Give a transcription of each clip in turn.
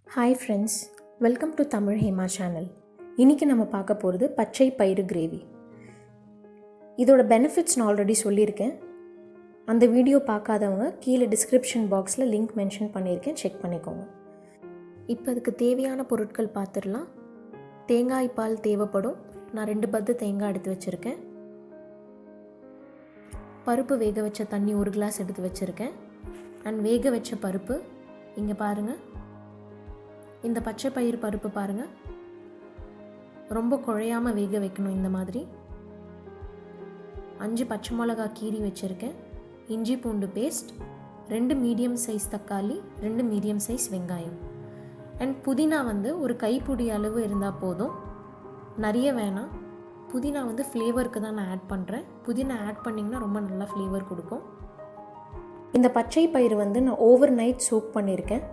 Hi friends, welcome to Tamil Hema channel. இன்றைக்கி நம்ம பார்க்க போகிறது பச்சை பயிறு கிரேவி. இதோட பெனிஃபிட்ஸ் நான் ஆல்ரெடி சொல்லியிருக்கேன். அந்த வீடியோ பார்க்காதவங்க கீழே டிஸ்கிரிப்ஷன் பாக்ஸில் லிங்க் மென்ஷன் பண்ணியிருக்கேன், செக் பண்ணிக்கோங்க. இப்போ அதுக்கு தேவையான பொருட்கள் பார்த்துடலாம். தேங்காய் பால் தேவைப்படும். நான் 2 பத்து தேங்காய் எடுத்து வச்சுருக்கேன். பருப்பு வேக வச்ச தண்ணி 1 கிளாஸ் எடுத்து வச்சுருக்கேன். அண்ட் வேக வச்ச பருப்பு இங்கே பாருங்கள். இந்த பச்சை பயிறு பருப்பு பாருங்கள், ரொம்ப குழையாமல் வேக வைக்கணும். இந்த மாதிரி 5 பச்சை மிளகா கீரி வச்சுருக்கேன். இஞ்சி பூண்டு பேஸ்ட், 2 மீடியம் சைஸ் தக்காளி, 2 மீடியம் சைஸ் வெங்காயம். அண்ட் புதினா ஒரு கைப்பிடி அளவு இருந்தால் போதும், நிறைய வேணாம். புதினா ஃப்ளேவருக்கு தான் நான் ஆட் பண்ணுறேன். புதினா ஆட் பண்ணிங்கன்னா ரொம்ப நல்லா ஃப்ளேவர் கொடுக்கும். இந்த பச்சை பயிறு நான் ஓவர் நைட் சோக் பண்ணியிருக்கேன்.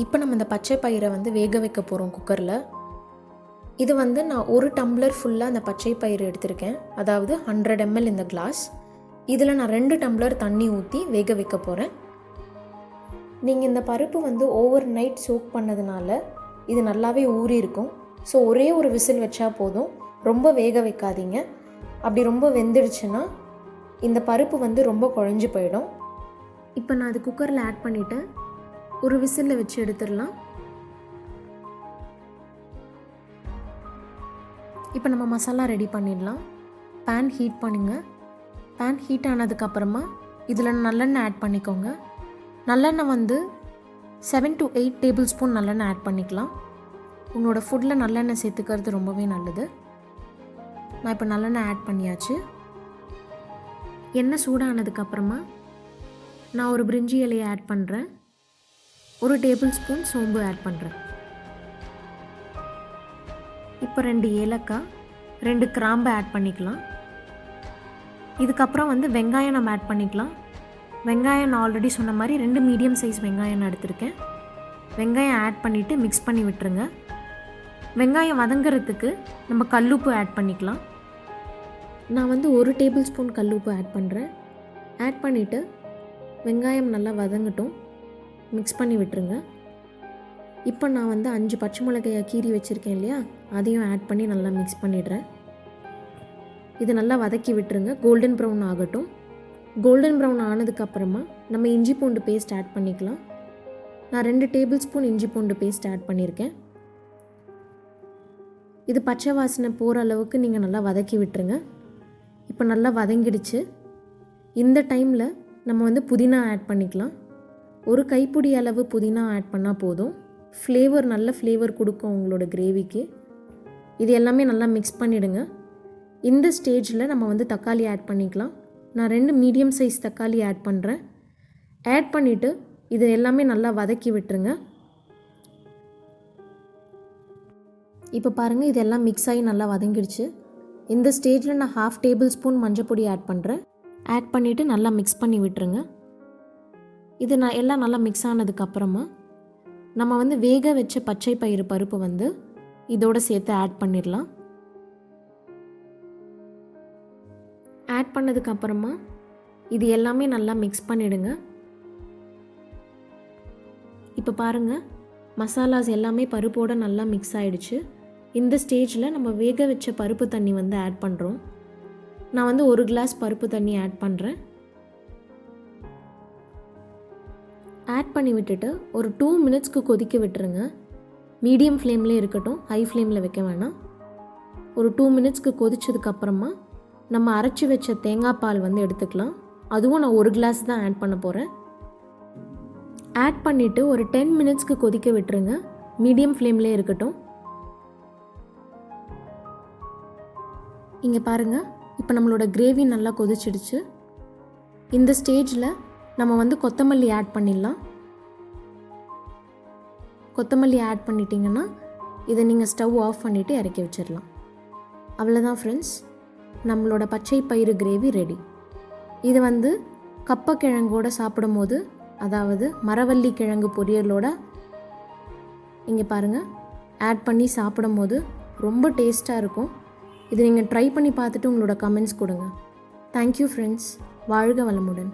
இப்போ நம்ம இந்த பச்சை பயிரை வேக வைக்க போகிறோம் குக்கரில். இது நான் 1 டம்ளர் ஃபுல்லாக அந்த பச்சை பயிறு எடுத்திருக்கேன், அதாவது 100 ml இந்த கிளாஸ். இதில் நான் 2 டம்ளர் தண்ணி ஊற்றி வேக வைக்க போகிறேன். நீங்கள் இந்த பருப்பு ஓவர் நைட் சோக் பண்ணதுனால இது நல்லாவே ஊறி இருக்கும். ஸோ ஒரே ஒரு விசில் வச்சா போதும், ரொம்ப வேக வைக்காதீங்க. அப்படி ரொம்ப வெந்துடுச்சுன்னா இந்த பருப்பு ரொம்ப குழஞ்சி போயிடும். இப்போ நான் அது குக்கரில் ஆட் பண்ணிவிட்டேன். ஒரு விசிலில் வச்சு எடுத்துடலாம். இப்போ நம்ம மசாலா ரெடி பண்ணிடலாம். பேன் ஹீட் பண்ணுங்கள். பேன் ஹீட் ஆனதுக்கப்புறமா இதில் நல்லெண்ணெய் ஆட் பண்ணிக்கோங்க. நல்லெண்ணெய் 7 to 8 டேபிள் ஸ்பூன் நல்லெண்ணெய் ஆட் பண்ணிக்கலாம். உங்களோட ஃபுட்டில் நல்லெண்ணெய் சேர்த்துக்கிறது ரொம்பவே நல்லது. நான் இப்போ நல்லெண்ணெய் ஆட் பண்ணியாச்சு. எண்ணெய் சூடானதுக்கப்புறமா நான் ஒரு பிரிஞ்சி இலையை ஆட் பண்ணுறேன். 1 டேபிள் ஸ்பூன் சோம்பு ஆட் பண்ணுறேன். இப்போ 2 ஏலக்காய், 2 கிராம்பு ஆட் பண்ணிக்கலாம். இதுக்கப்புறம் வெங்காயம் நம்ம ஆட் பண்ணிக்கலாம். வெங்காயம் நான் ஆல்ரெடி சொன்ன மாதிரி 2 மீடியம் சைஸ் வெங்காயம் நான் எடுத்திருக்கேன். வெங்காயம் ஆட் பண்ணிவிட்டு மிக்ஸ் பண்ணி விட்டுருங்க. வெங்காயம் வதங்கிறதுக்கு நம்ம கல்லுப்பு ஆட் பண்ணிக்கலாம். நான் 1 டேபிள் ஸ்பூன் கல்லுப்பு ஆட் பண்ணுறேன். ஆட் பண்ணிவிட்டு வெங்காயம் நல்லா வதங்கட்டும், மிக்ஸ் பண்ணி விட்டுருங்க. இப்போ நான் 5 பச்சை மிளகாயை கீரி வச்சுருக்கேன் இல்லையா, அதையும் ஆட் பண்ணி நல்லா மிக்ஸ் பண்ணிடுறேன். இது நல்லா வதக்கி விட்டுருங்க, கோல்டன் ப்ரௌன் ஆகட்டும். கோல்டன் ப்ரௌன் ஆனதுக்கப்புறமா நம்ம இஞ்சி பூண்டு பேஸ்ட் ஆட் பண்ணிக்கலாம். நான் 2 டேபிள் ஸ்பூன் இஞ்சி பூண்டு பேஸ்ட் ஆட் பண்ணியிருக்கேன். இது பச்சை வாசனை போகிற அளவுக்கு நீங்கள் நல்லா வதக்கி விட்டுருங்க. இப்போ நல்லா வதங்கிடுச்சு. இந்த டைமில் நம்ம புதினா ஆட் பண்ணிக்கலாம். ஒரு கைப்பிடி அளவு புதினா ஆட் பண்ணால் போதும். ஃப்ளேவர் நல்ல ஃப்ளேவர் கொடுக்கும் உங்களோட கிரேவிக்கு. இது எல்லாமே நல்லா மிக்ஸ் பண்ணிவிடுங்க. இந்த ஸ்டேஜில் நம்ம தக்காளி ஆட் பண்ணிக்கலாம். நான் 2 மீடியம் சைஸ் தக்காளி ஆட் பண்ணுறேன். ஆட் பண்ணிவிட்டு இது எல்லாமே நல்லா வதக்கி விட்டுருங்க. இப்போ பாருங்கள், இதெல்லாம் மிக்ஸ் ஆகி நல்லா வதங்கிடுச்சு. இந்த ஸ்டேஜில் நான் 1/2 டேபிள் ஸ்பூன் மஞ்சள் பொடி ஆட் பண்ணுறேன். ஆட் பண்ணிவிட்டு நல்லா மிக்ஸ் பண்ணி விட்டுருங்க. இது எல்லாம் நல்லா மிக்ஸ் ஆனதுக்கப்புறமா நம்ம வேக வச்ச பச்சை பயிறு பருப்பு இதோடு சேர்த்து ஆட் பண்ணிடலாம். ஆட் பண்ணதுக்கப்புறமா இது எல்லாமே நல்லா மிக்ஸ் பண்ணிவிடுங்க. இப்போ பாருங்கள், மசாலாஸ் எல்லாமே பருப்போடு நல்லா மிக்ஸ் ஆகிடுச்சு. இந்த ஸ்டேஜில் நம்ம வேக வச்ச பருப்பு தண்ணி ஆட் பண்ணுறோம். நான் 1 கிளாஸ் பருப்பு தண்ணி ஆட் பண்ணுறேன். ஆட் பண்ணி விட்டுட்டு ஒரு 2 மினிட்ஸ்க்கு கொதிக்க விட்டுருங்க. மீடியம் ஃப்ளேம்லேயே இருக்கட்டும், ஹை ஃப்ளேமில் வைக்க வேணாம். ஒரு 2 மினிட்ஸ்க்கு கொதிச்சதுக்கப்புறமா நம்ம அரைச்சி வச்ச தேங்காய் பால் எடுத்துக்கலாம். அதுவும் நான் 1 கிளாஸ் தான் ஆட் பண்ண போகிறேன். ஆட் பண்ணிவிட்டு ஒரு 10 மினிட்ஸ்க்கு கொதிக்க விட்டுருங்க. மீடியம் ஃப்ளேம்லேயே இருக்கட்டும். இங்கே பாருங்கள், இப்போ நம்மளோட கிரேவி நல்லா கொதிச்சிடுச்சு. இந்த ஸ்டேஜில் நம்ம கொத்தமல்லி ஆட் பண்ணிடலாம். கொத்தமல்லி ஆட் பண்ணிட்டீங்கன்னா இதை நீங்கள் ஸ்டவ் ஆஃப் பண்ணிவிட்டு இறக்கி வச்சிடலாம். அவ்வளோதான் ஃப்ரெண்ட்ஸ், நம்மளோட பச்சை பயிறு கிரேவி ரெடி. இது கப்பக்கிழங்கோடு சாப்பிடும் போது, அதாவது மரவள்ளி கிழங்கு பொரியலோட இங்கே பாருங்கள் ஆட் பண்ணி சாப்பிடும் போது ரொம்ப டேஸ்ட்டாக இருக்கும். இது நீங்கள் ட்ரை பண்ணி பார்த்துட்டு உங்களோட கமெண்ட்ஸ் கொடுங்க. Thank you friends. வாழ்க வளமுடன்.